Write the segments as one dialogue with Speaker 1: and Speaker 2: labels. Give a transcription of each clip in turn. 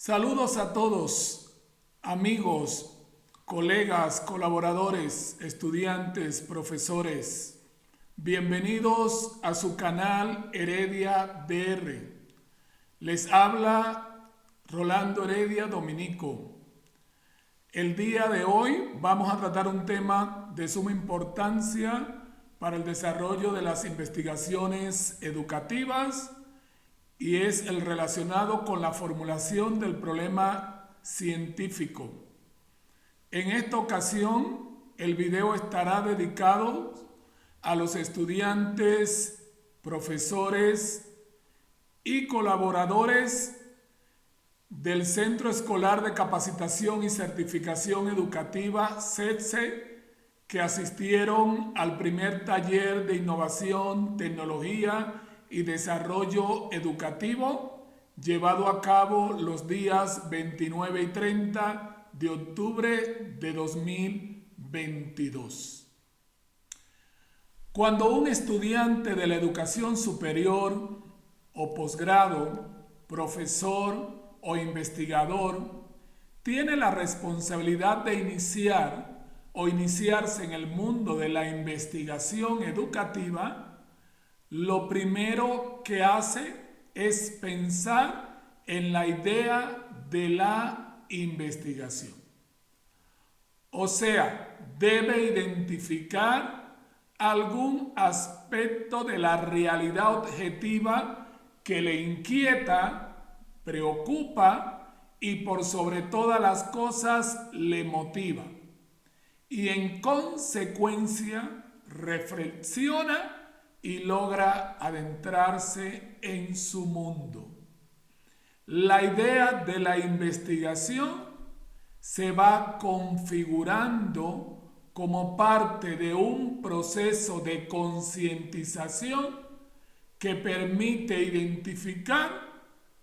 Speaker 1: Saludos a todos, amigos, colegas, colaboradores, estudiantes, profesores. Bienvenidos a su canal Heredia DR. Les habla Rolando Heredia Dominico. El día de hoy vamos a tratar un tema de suma importancia para el desarrollo de las investigaciones educativas y es el relacionado con la formulación del problema científico. En esta ocasión, el video estará dedicado a los estudiantes, profesores y colaboradores del Centro Escolar de Capacitación y Certificación Educativa, CETCE, que asistieron al primer taller de innovación, tecnología y desarrollo educativo llevado a cabo los días 29 y 30 de octubre de 2022. Cuando un estudiante de la educación superior o posgrado, profesor o investigador tiene la responsabilidad de iniciarse en el mundo de la investigación educativa, lo primero que hace es pensar en la idea de la investigación. O sea, debe identificar algún aspecto de la realidad objetiva que le inquieta, preocupa y por sobre todas las cosas le motiva. Y en consecuencia reflexiona y logra adentrarse en su mundo. La idea de la investigación se va configurando como parte de un proceso de concientización que permite identificar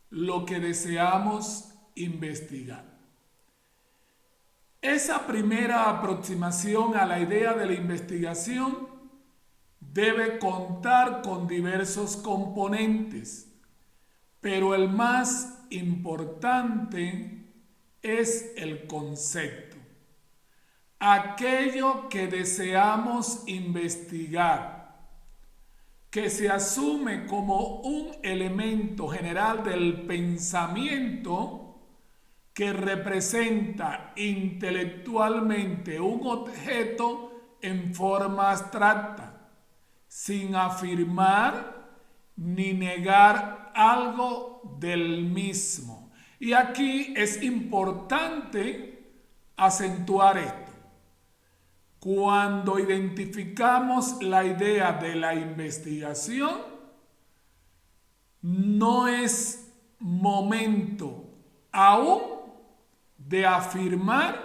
Speaker 1: lo que deseamos investigar. Esa primera aproximación a la idea de la investigación debe contar con diversos componentes, pero el más importante es el concepto. Aquello que deseamos investigar, que se asume como un elemento general del pensamiento que representa intelectualmente un objeto en forma abstracta, sin afirmar ni negar algo del mismo. Y aquí es importante acentuar esto. Cuando identificamos la idea de la investigación, no es momento aún de afirmar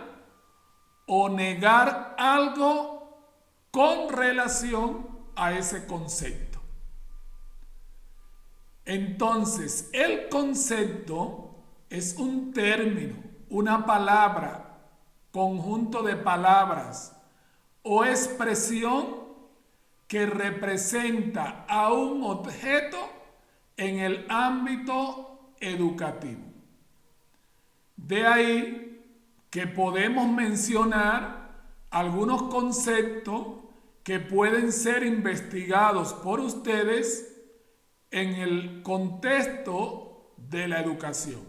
Speaker 1: o negar algo con relación a ese concepto. Entonces, el concepto es un término, una palabra, conjunto de palabras o expresión que representa a un objeto en el ámbito educativo. De ahí que podemos mencionar algunos conceptos que pueden ser investigados por ustedes en el contexto de la educación,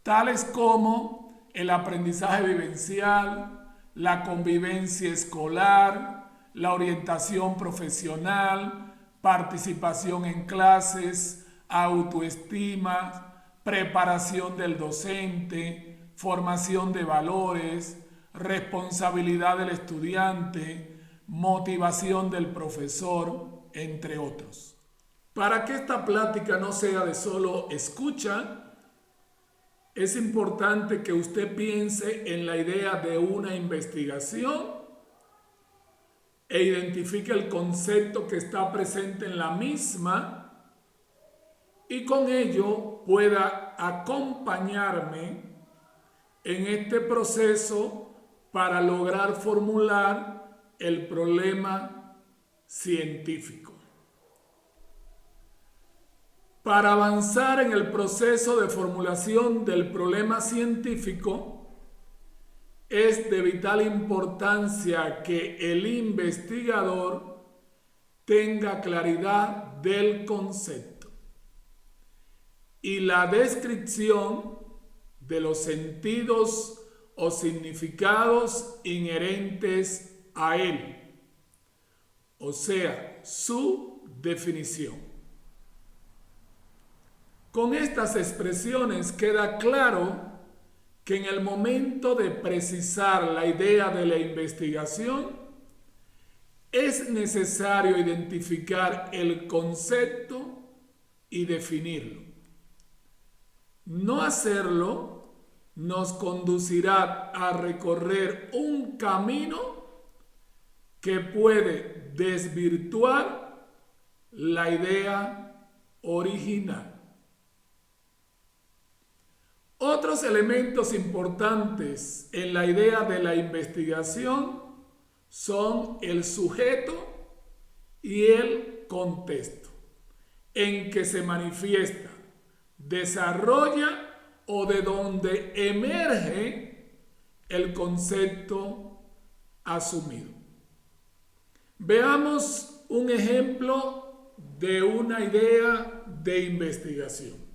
Speaker 1: tales como el aprendizaje vivencial, la convivencia escolar, la orientación profesional, participación en clases, autoestima, preparación del docente, formación de valores, responsabilidad del estudiante, motivación del profesor, entre otros. Para que esta plática no sea de solo escucha, es importante que usted piense en la idea de una investigación e identifique el concepto que está presente en la misma y con ello pueda acompañarme en este proceso para lograr formular el problema científico. Para avanzar en el proceso de formulación del problema científico, es de vital importancia que el investigador tenga claridad del concepto y la descripción de los sentidos o significados inherentes a él, o sea, su definición. Con estas expresiones queda claro que en el momento de precisar la idea de la investigación, es necesario identificar el concepto y definirlo. No hacerlo nos conducirá a recorrer un camino que puede desvirtuar la idea original. Otros elementos importantes en la idea de la investigación son el sujeto y el contexto en que se manifiesta, desarrolla o de donde emerge el concepto asumido. Veamos un ejemplo de una idea de investigación.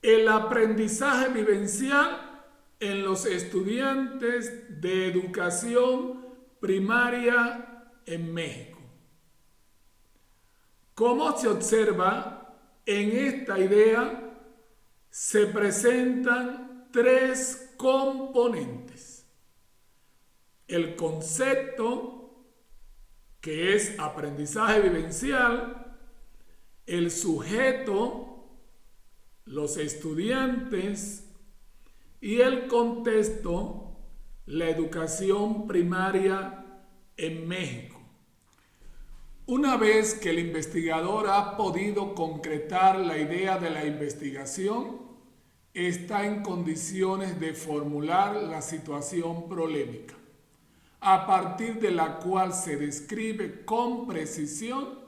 Speaker 1: El aprendizaje vivencial en los estudiantes de educación primaria en México. Como se observa, en esta idea se presentan tres componentes. El concepto, que es aprendizaje vivencial, el sujeto, los estudiantes, y el contexto, la educación primaria en México. Una vez que el investigador ha podido concretar la idea de la investigación, está en condiciones de formular la situación problemática, a partir de la cual se describe con precisión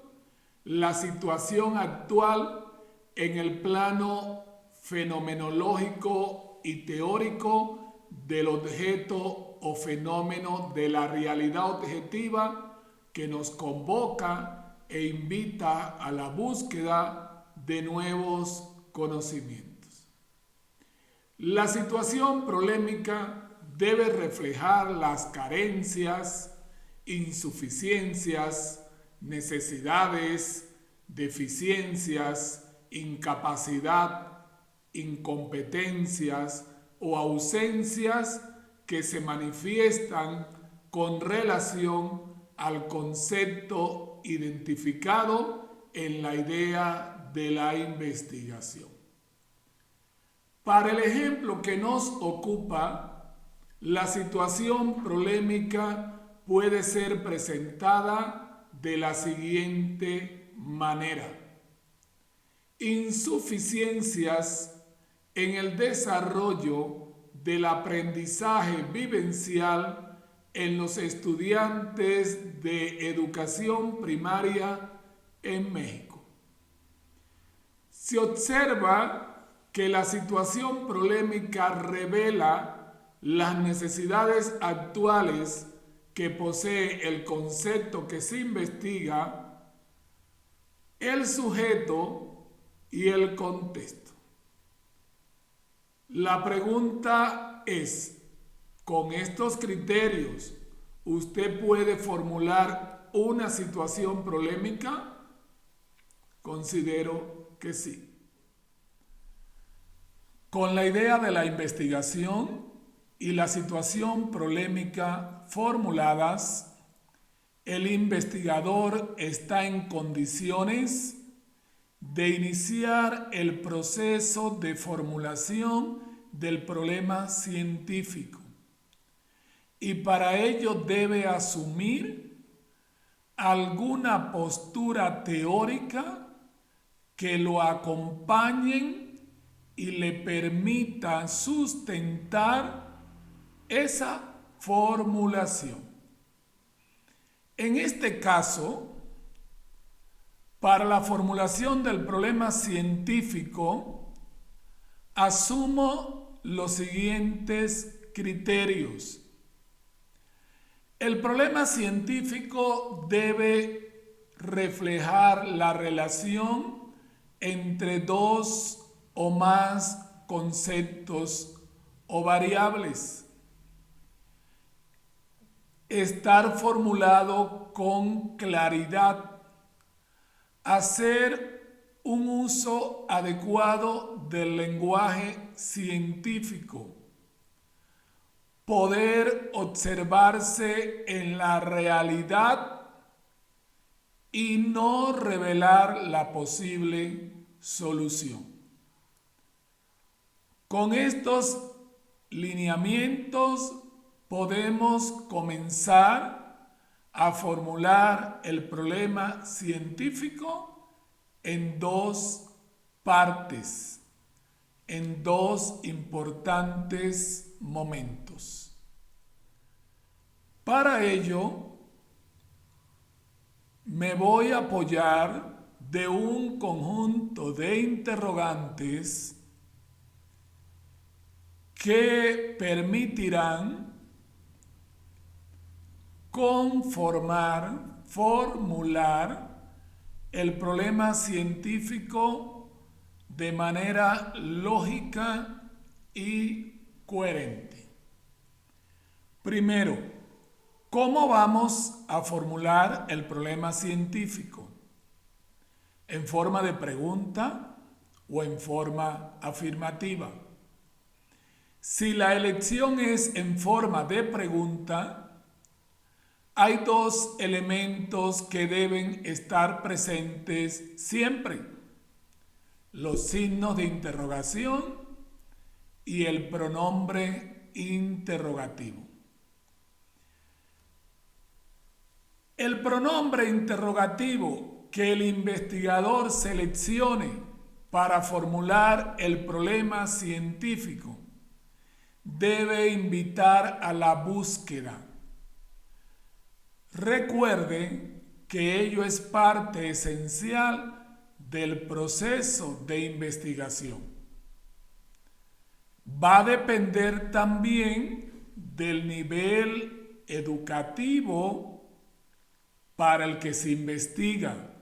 Speaker 1: la situación actual en el plano fenomenológico y teórico del objeto o fenómeno de la realidad objetiva que nos convoca e invita a la búsqueda de nuevos conocimientos. La situación problemática debe reflejar las carencias, insuficiencias, necesidades, deficiencias, incapacidad, incompetencias o ausencias que se manifiestan con relación al concepto identificado en la idea de la investigación. Para el ejemplo que nos ocupa, la situación problemática puede ser presentada de la siguiente manera. Insuficiencias en el desarrollo del aprendizaje vivencial en los estudiantes de educación primaria en México. Se observa que la situación problemática revela las necesidades actuales que posee el concepto que se investiga, el sujeto y el contexto. La pregunta es, ¿con estos criterios usted puede formular una situación problemática? Considero que sí. Con la idea de la investigación y la situación problemática formuladas, el investigador está en condiciones de iniciar el proceso de formulación del problema científico, y para ello debe asumir alguna postura teórica que lo acompañen y le permita sustentar esa formulación. En este caso, Para la formulación del problema científico, asumo los siguientes criterios. El problema científico debe reflejar la relación entre dos o más conceptos o variables. Estar formulado con claridad. Hacer un uso adecuado del lenguaje científico. Poder observarse en la realidad y no revelar la posible solución. Con estos lineamientos podemos comenzar a formular el problema científico en dos partes, en dos importantes momentos. Para ello, me voy a apoyar de un conjunto de interrogantes que permitirán formular el problema científico de manera lógica y coherente. Primero, ¿cómo vamos a formular el problema científico? ¿En forma de pregunta o en forma afirmativa? Si la elección es en forma de pregunta, hay dos elementos que deben estar presentes siempre: los signos de interrogación y el pronombre interrogativo. El pronombre interrogativo que el investigador seleccione para formular el problema científico debe invitar a la búsqueda. Recuerde que ello es parte esencial del proceso de investigación. Va a depender también del nivel educativo para el que se investiga.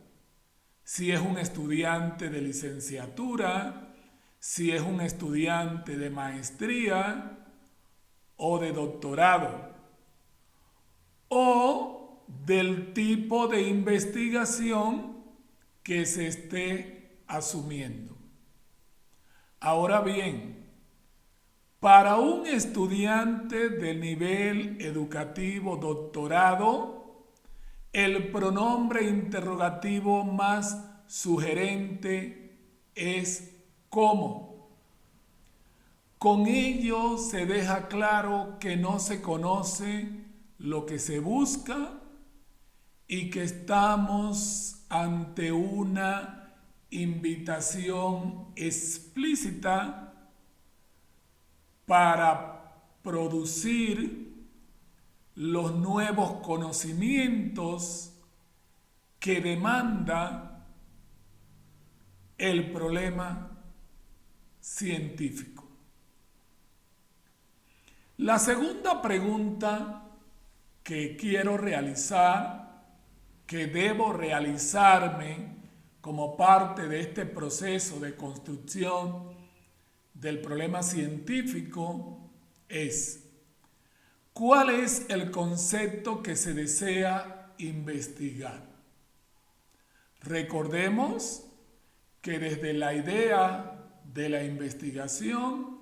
Speaker 1: Si es un estudiante de licenciatura, si es un estudiante de maestría o de doctorado, o del tipo de investigación que se esté asumiendo. Ahora bien, para un estudiante de nivel educativo doctorado, el pronombre interrogativo más sugerente es ¿cómo? Con ello se deja claro que no se conoce lo que se busca y que estamos ante una invitación explícita para producir los nuevos conocimientos que demanda el problema científico. La segunda pregunta que quiero realizar, que debo realizarme como parte de este proceso de construcción del problema científico es: ¿cuál es el concepto que se desea investigar? Recordemos que desde la idea de la investigación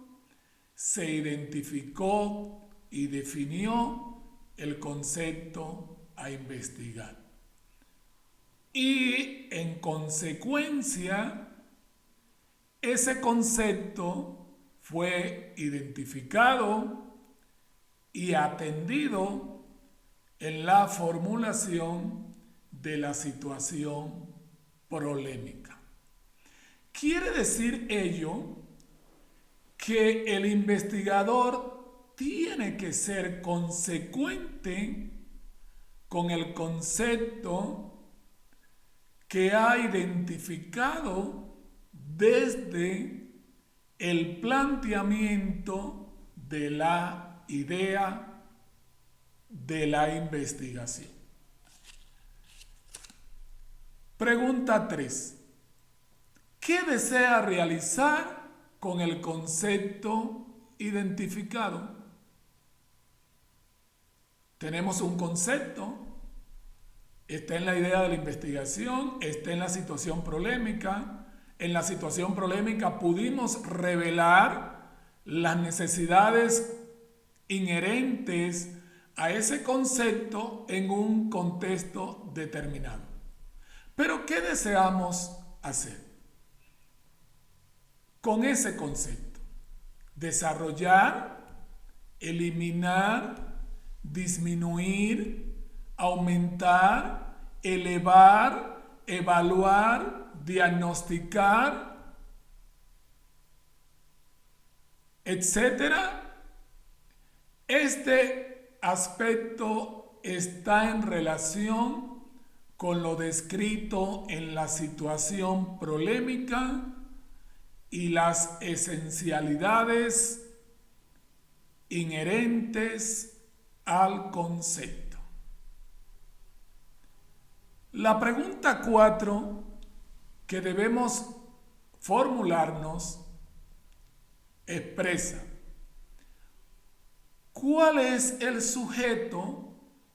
Speaker 1: se identificó y definió el concepto a investigar. Y en consecuencia, ese concepto fue identificado y atendido en la formulación de la situación polémica. Quiere decir ello que el investigador tiene que ser consecuente con el concepto que ha identificado desde el planteamiento de la idea de la investigación. Pregunta 3. ¿Qué desea realizar con el concepto identificado? Tenemos un concepto, está en la idea de la investigación, está en la situación prolémica. En la situación prolémica pudimos revelar las necesidades inherentes a ese concepto en un contexto determinado. Pero ¿qué deseamos hacer con ese concepto? Desarrollar, eliminar, disminuir, aumentar, elevar, evaluar, diagnosticar, etcétera. Este aspecto está en relación con lo descrito en la situación prolémica y las esencialidades inherentes al concepto. La pregunta 4 que debemos formularnos expresa: ¿cuál es el sujeto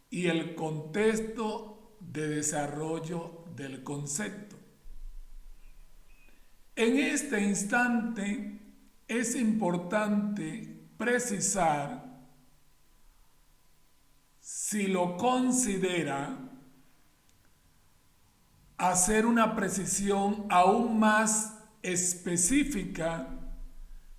Speaker 1: y el contexto de desarrollo del concepto? En este instante es importante precisar si lo considera hacer una precisión aún más específica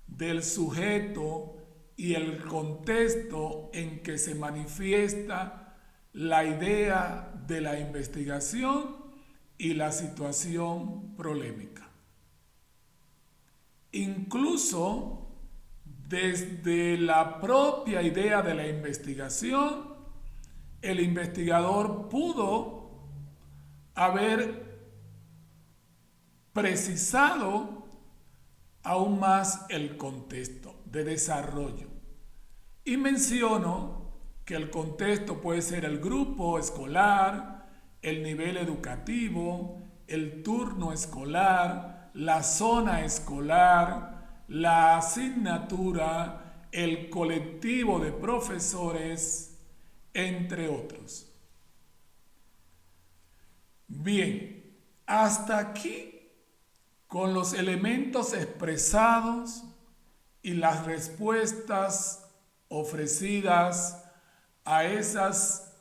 Speaker 1: del sujeto y el contexto en que se manifiesta la idea de la investigación y la situación prolémica. Incluso desde la propia idea de la investigación, el investigador pudo haber precisado aún más el contexto de desarrollo. Y menciono que el contexto puede ser el grupo escolar, el nivel educativo, el turno escolar, la zona escolar, la asignatura, el colectivo de profesores, entre otros. Bien, hasta aquí con los elementos expresados y las respuestas ofrecidas a esas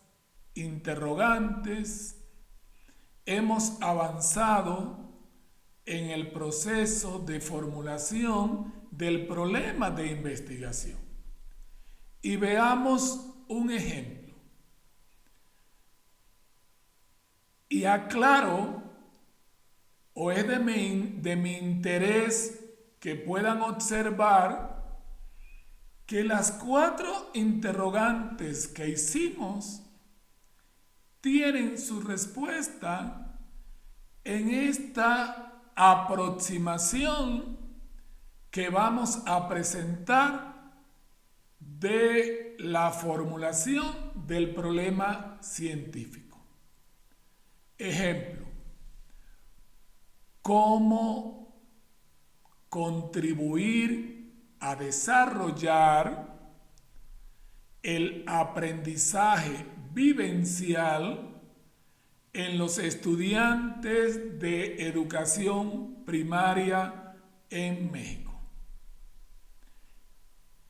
Speaker 1: interrogantes, hemos avanzado en el proceso de formulación del problema de investigación. Y veamos un ejemplo. Y aclaro, o es de mi interés que puedan observar que las 4 interrogantes que hicimos tienen su respuesta en esta aproximación que vamos a presentar de la formulación del problema científico. Ejemplo: ¿cómo contribuir a desarrollar el aprendizaje vivencial en los estudiantes de educación primaria en México?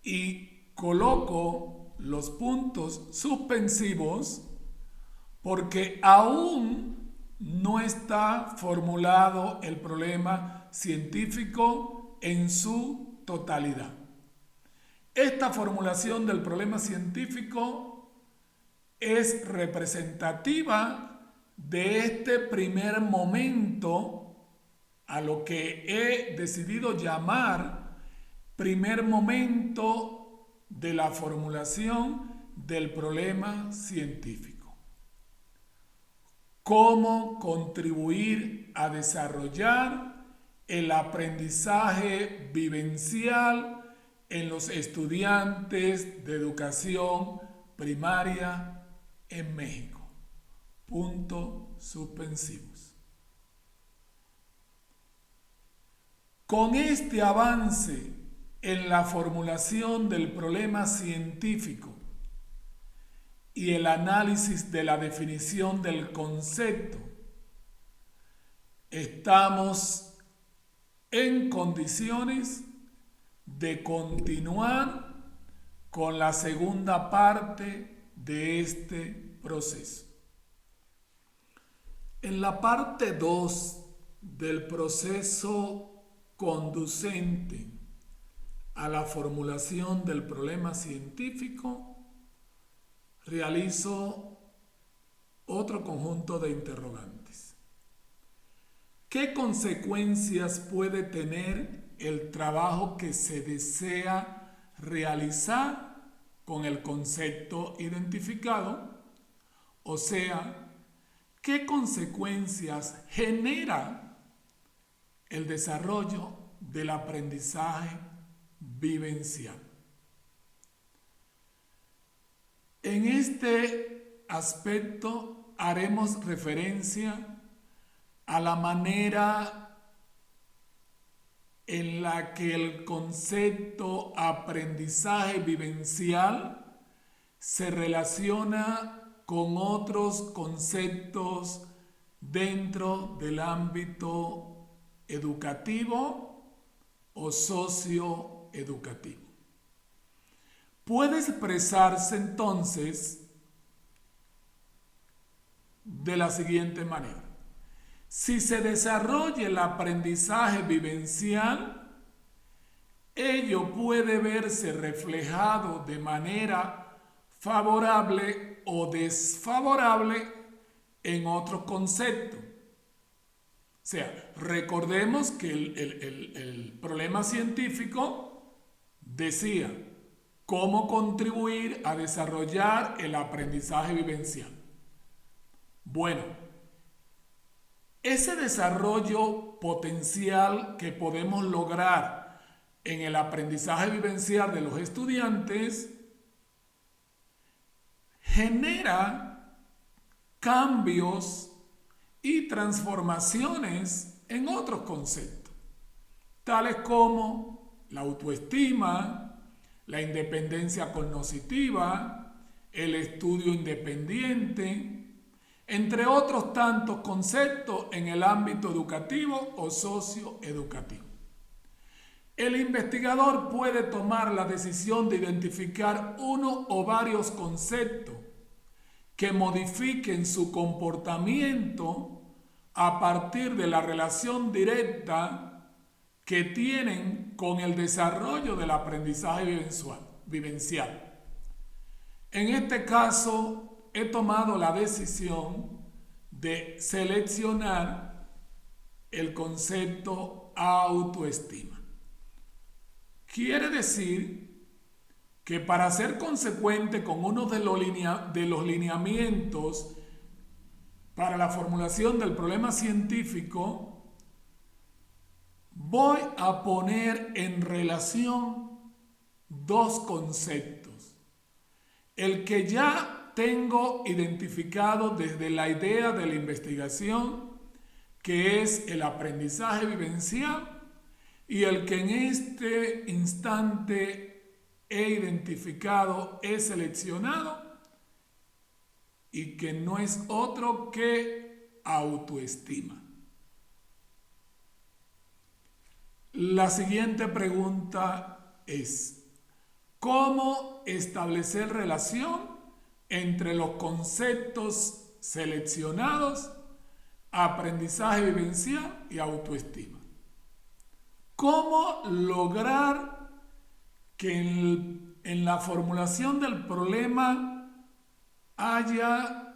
Speaker 1: Y coloco los puntos suspensivos porque aún no está formulado el problema científico en su totalidad. Esta formulación del problema científico es representativa de este primer momento, a lo que he decidido llamar primer momento de la formulación del problema científico. cómo contribuir a desarrollar el aprendizaje vivencial en los estudiantes de educación primaria en México. Puntos suspensivos. Con este avance en la formulación del problema científico y el análisis de la definición del concepto, estamos en condiciones de continuar con la segunda parte de este proceso. En la parte 2 del proceso conducente a la formulación del problema científico, realizo otro conjunto de interrogantes. ¿Qué consecuencias puede tener el trabajo que se desea realizar con el concepto identificado? O sea, ¿qué consecuencias genera el desarrollo del aprendizaje vivencial? En este aspecto haremos referencia a la manera en la que el concepto aprendizaje vivencial se relaciona con otros conceptos dentro del ámbito educativo o socioeducativo. Puede expresarse entonces de la siguiente manera. Si se desarrolla el aprendizaje vivencial, ello puede verse reflejado de manera favorable o desfavorable en otros conceptos. O sea, recordemos que el problema científico decía cómo contribuir a desarrollar el aprendizaje vivencial. Bueno, ese desarrollo potencial que podemos lograr en el aprendizaje vivencial de los estudiantes genera cambios y transformaciones en otros conceptos, tales como la autoestima, la independencia cognitiva, el estudio independiente, entre otros tantos conceptos en el ámbito educativo o socioeducativo. El investigador puede tomar la decisión de identificar uno o varios conceptos que modifiquen su comportamiento a partir de la relación directa que tienen con el desarrollo del aprendizaje vivencial. En este caso, he tomado la decisión de seleccionar el concepto autoestima. Quiere decir que para ser consecuente con uno de los lineamientos para la formulación del problema científico, voy a poner en relación dos conceptos. El que ya tengo identificado desde la idea de la investigación, que es el aprendizaje vivencial, y el que en este instante he identificado, he seleccionado, y que no es otro que autoestima. La siguiente pregunta es: ¿cómo establecer relación entre los conceptos seleccionados, aprendizaje vivencial y autoestima? ¿Cómo lograr que en la formulación del problema haya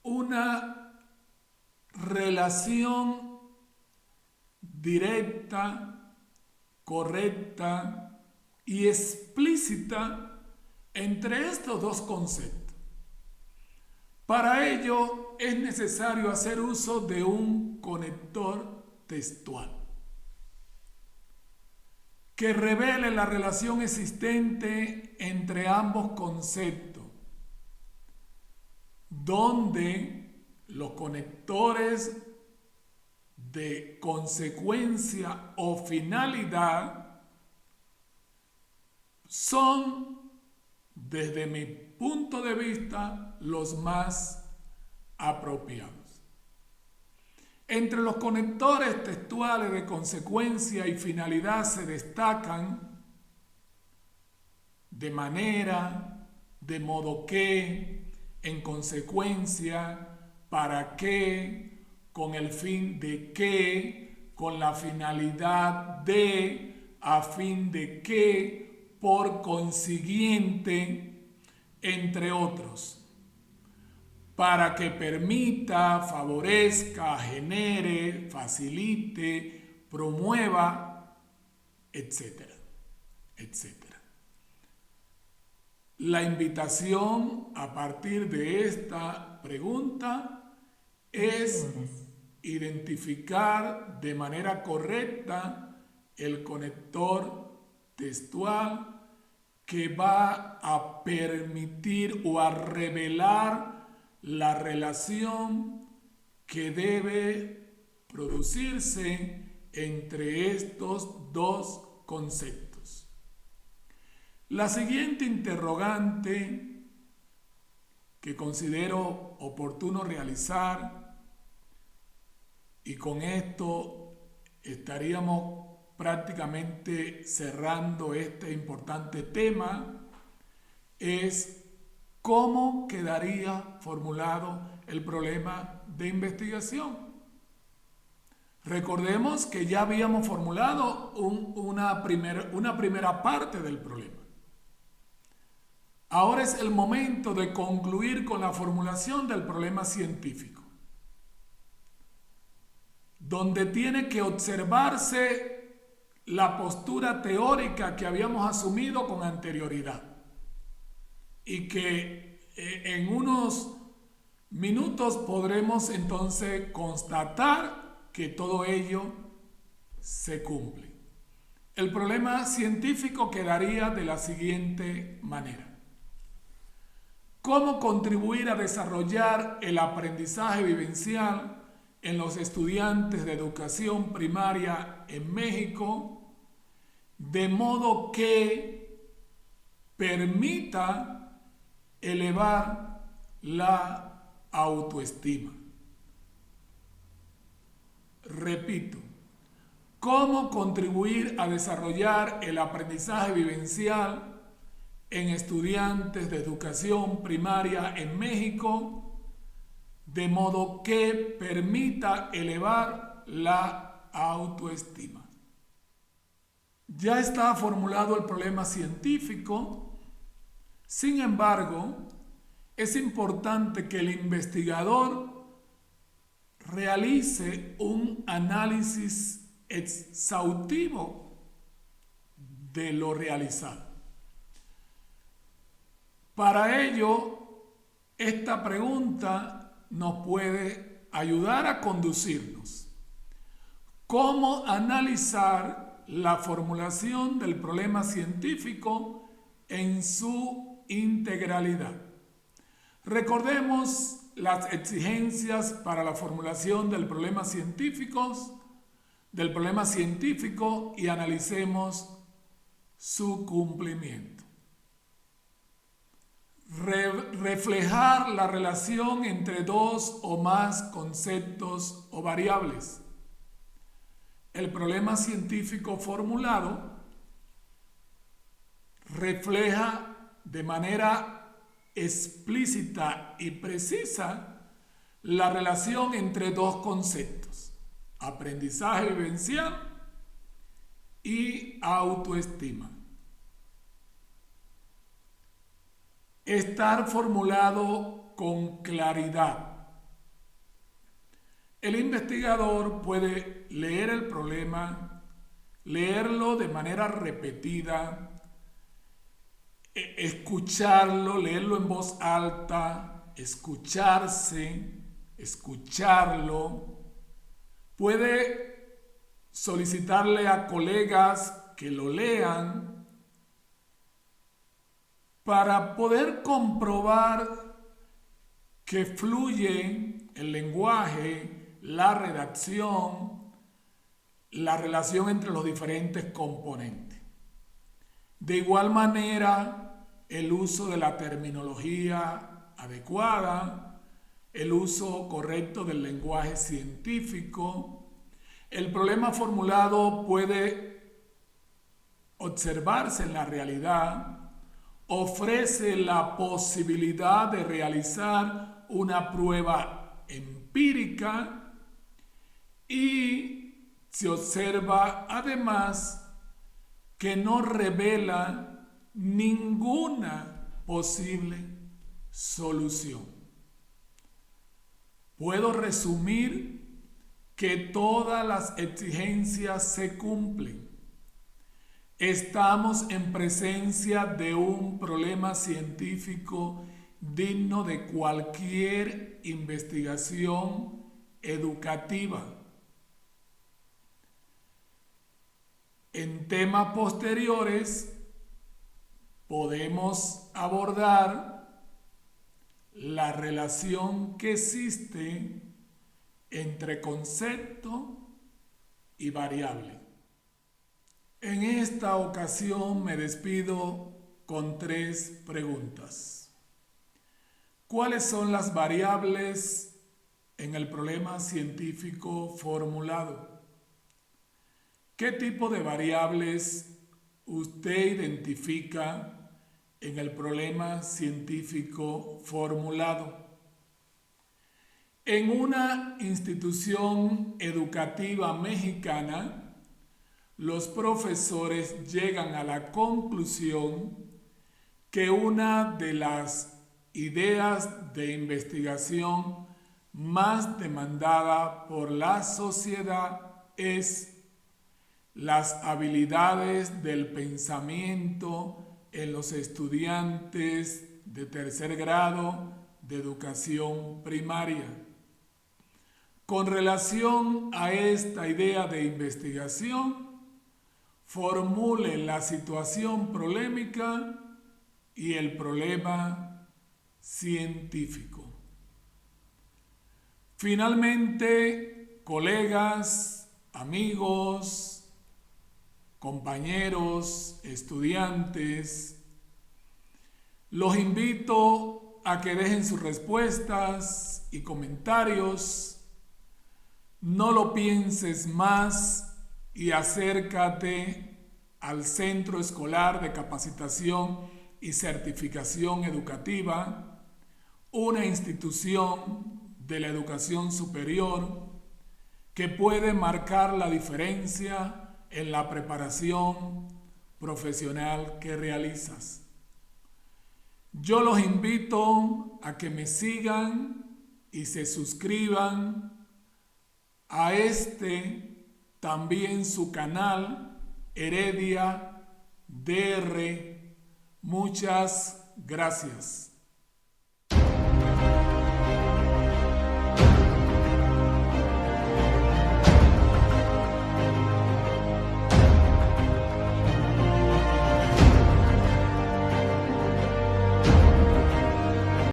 Speaker 1: una relación directa, correcta y explícita entre estos dos conceptos? Para ello es necesario hacer uso de un conector textual que revele la relación existente entre ambos conceptos, donde los conectores de consecuencia o finalidad son, desde mi punto de vista, los más apropiados. Entre los conectores textuales de consecuencia y finalidad se destacan de manera, de modo que, en consecuencia, para qué, con el fin de qué, con la finalidad de, a fin de qué, por consiguiente, entre otros, para que permita, favorezca, genere, facilite, promueva, etcétera, etcétera. La invitación a partir de esta pregunta es identificar de manera correcta el conector textual que va a permitir o a revelar la relación que debe producirse entre estos dos conceptos. La siguiente interrogante que considero oportuno realizar, y con esto estaríamos prácticamente cerrando este importante tema, es ¿cómo quedaría formulado el problema de investigación? Recordemos que ya habíamos formulado una primera parte del problema. Ahora es el momento de concluir con la formulación del problema científico, donde tiene que observarse la postura teórica que habíamos asumido con anterioridad y que en unos minutos podremos entonces constatar que todo ello se cumple. El problema científico quedaría de la siguiente manera: ¿cómo contribuir a desarrollar el aprendizaje vivencial en los estudiantes de educación primaria en México, de modo que permita elevar la autoestima? Repito, ¿cómo contribuir a desarrollar el aprendizaje vivencial en estudiantes de educación primaria en México, de modo que permita elevar la autoestima? Ya está formulado el problema científico. Sin embargo, es importante que el investigador realice un análisis exhaustivo de lo realizado. Para ello, esta pregunta nos puede ayudar a conducirnos. ¿Cómo analizar la formulación del problema científico en su integralidad? Recordemos las exigencias para la formulación del problema científico y analicemos su cumplimiento. Reflejar la relación entre dos o más conceptos o variables. El problema científico formulado refleja de manera explícita y precisa la relación entre dos conceptos: aprendizaje vivencial y autoestima. Estar formulado con claridad. El investigador puede leer el problema, leerlo de manera repetida, escucharlo, leerlo en voz alta, escucharse, escucharlo, puede solicitarle a colegas que lo lean para poder comprobar que fluye el lenguaje, la redacción, la relación entre los diferentes componentes. De igual manera, el uso de la terminología adecuada, el uso correcto del lenguaje científico. El problema formulado puede observarse en la realidad, ofrece la posibilidad de realizar una prueba empírica y se observa además que no revela ninguna posible solución. Puedo resumir que todas las exigencias se cumplen. Estamos en presencia de un problema científico digno de cualquier investigación educativa. En temas posteriores podemos abordar la relación que existe entre concepto y variable. En esta ocasión me despido con 3 preguntas. ¿Cuáles son las variables en el problema científico formulado? ¿Qué tipo de variables usted identifica en el problema científico formulado? En una institución educativa mexicana, los profesores llegan a la conclusión que una de las ideas de investigación más demandada por la sociedad es las habilidades del pensamiento en los estudiantes de tercer grado de educación primaria. Con relación a esta idea de investigación, formule la situación problemática y el problema científico. Finalmente, colegas, amigos, compañeros, estudiantes, los invito a que dejen sus respuestas y comentarios. No lo pienses más y acércate al Centro Escolar de Capacitación y Certificación Educativa, una institución de la educación superior que puede marcar la diferencia en la preparación profesional que realizas. Yo los invito a que me sigan y se suscriban a también su canal Heredia DR. Muchas gracias.